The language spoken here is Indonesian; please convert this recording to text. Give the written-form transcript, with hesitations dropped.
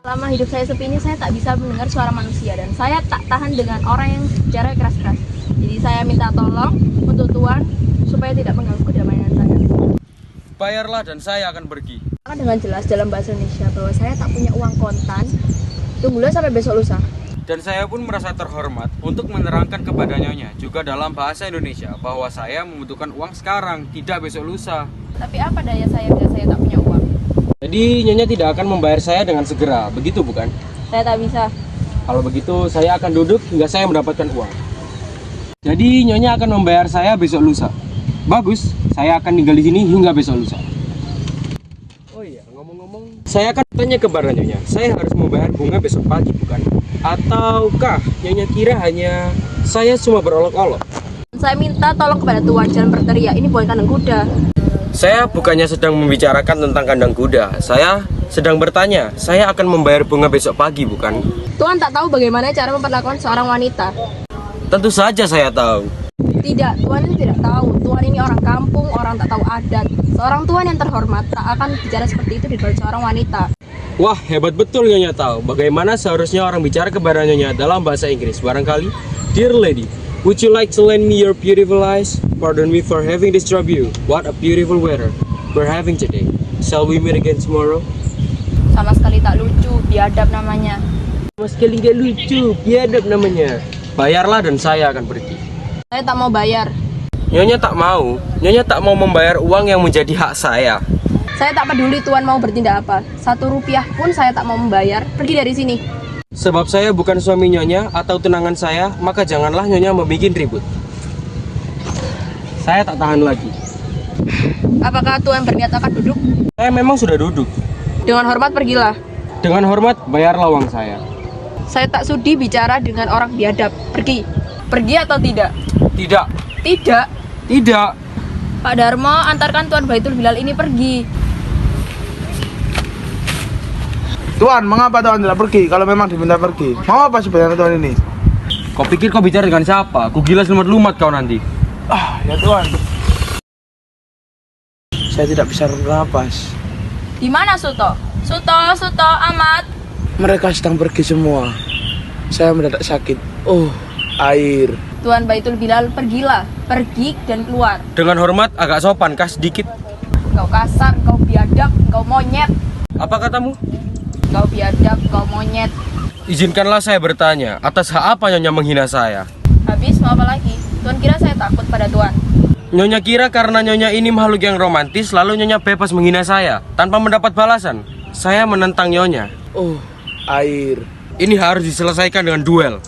Selama hidup saya sepi ini, saya tak bisa mendengar suara manusia dan saya tak tahan dengan orang yang bicara keras-keras. Jadi saya minta tolong untuk Tuan supaya tidak mengganggu kedamaian saya. Bayarlah dan saya akan pergi. Karena dengan jelas dalam bahasa Indonesia bahwa saya tak punya uang kontan. Tunggulah sampai besok lusa. Dan saya pun merasa terhormat untuk menerangkan kepada Nyonya juga dalam bahasa Indonesia bahwa saya membutuhkan uang sekarang, tidak besok lusa. Tapi apa daya saya bila saya tak punya uang? Jadi Nyonya tidak akan membayar saya dengan segera, begitu bukan? Saya tak bisa. Kalau begitu saya akan duduk hingga saya mendapatkan uang. Jadi Nyonya akan membayar saya besok lusa. Bagus, saya akan tinggal di sini hingga besok lusa. Oh iya, ngomong-ngomong, saya akan tanya kepada Nyonya, saya harus membayar bunga besok pagi bukan? Ataukah Nyonya kira hanya saya cuma berolok-olok? Saya minta tolong kepada Tuan, jangan berteriak, ini bukan kandang kuda. Saya bukannya sedang membicarakan tentang kandang kuda. Saya sedang bertanya, saya akan membayar bunga besok pagi bukan? Tuan tak tahu bagaimana cara memperlakukan seorang wanita. Tentu saja saya tahu. Tidak, Tuan ini tidak tahu. Tuan ini orang kampung, orang tak tahu adat. Seorang Tuan yang terhormat tak akan bicara seperti itu di depan seorang wanita. Wah, hebat betul Nyonya tahu bagaimana seharusnya orang bicara kepada Nyonya dalam bahasa Inggris. Barangkali, dear lady, would you like to lend me your beautiful eyes? Pardon me for having disturbed you. What a beautiful weather we're having today. Shall we meet again tomorrow? Sama sekali tak lucu, biadab namanya. Sama sekali nggak lucu, biadab namanya. Bayarlah dan saya akan pergi. Saya tak mau bayar. Nyonya tak mau. Nyonya tak mau membayar uang yang menjadi hak saya. Saya tak peduli Tuan mau bertindak apa. 1 rupiah pun saya tak mau membayar. Pergi dari sini. Sebab saya bukan suami Nyonya atau tunangan saya, maka janganlah Nyonya membuat ribut. Saya tak tahan lagi. Apakah Tuan berniat akan duduk? Saya memang sudah duduk. Dengan hormat pergilah. Dengan hormat, bayarlah uang saya. Saya tak sudi bicara dengan orang biadab. Pergi. Pergi atau tidak? Tidak. Tidak. Tidak. Pak Darmo, antarkan Tuan Baitul Bilal ini pergi. Tuan, mengapa Tuan tidak pergi kalau memang diminta pergi? Mau apa sebenarnya Tuan ini? Kau pikir kau bicara dengan siapa? Ku gilas lumat-lumat kau nanti. Ya Tuan. Saya tidak bisa bernapas. Di mana Suto? Suto, amat. Mereka sedang pergi semua. Saya mendadak sakit. Oh, air. Tuan Baitul Bilal, pergilah. Pergi dan keluar. Dengan hormat, agak sopan kah sedikit? Kau kasar, kau biadab, kau monyet. Apa katamu? Kau biadab, kau monyet. Izinkanlah saya bertanya, atas hak apa Nyonya menghina saya? Habis mau apa lagi? Tuan kira saya takut pada Tuan? Nyonya kira karena Nyonya ini makhluk yang romantis, lalu Nyonya bebas menghina saya tanpa mendapat balasan? Saya menentang Nyonya. Oh, air. Ini harus diselesaikan dengan duel.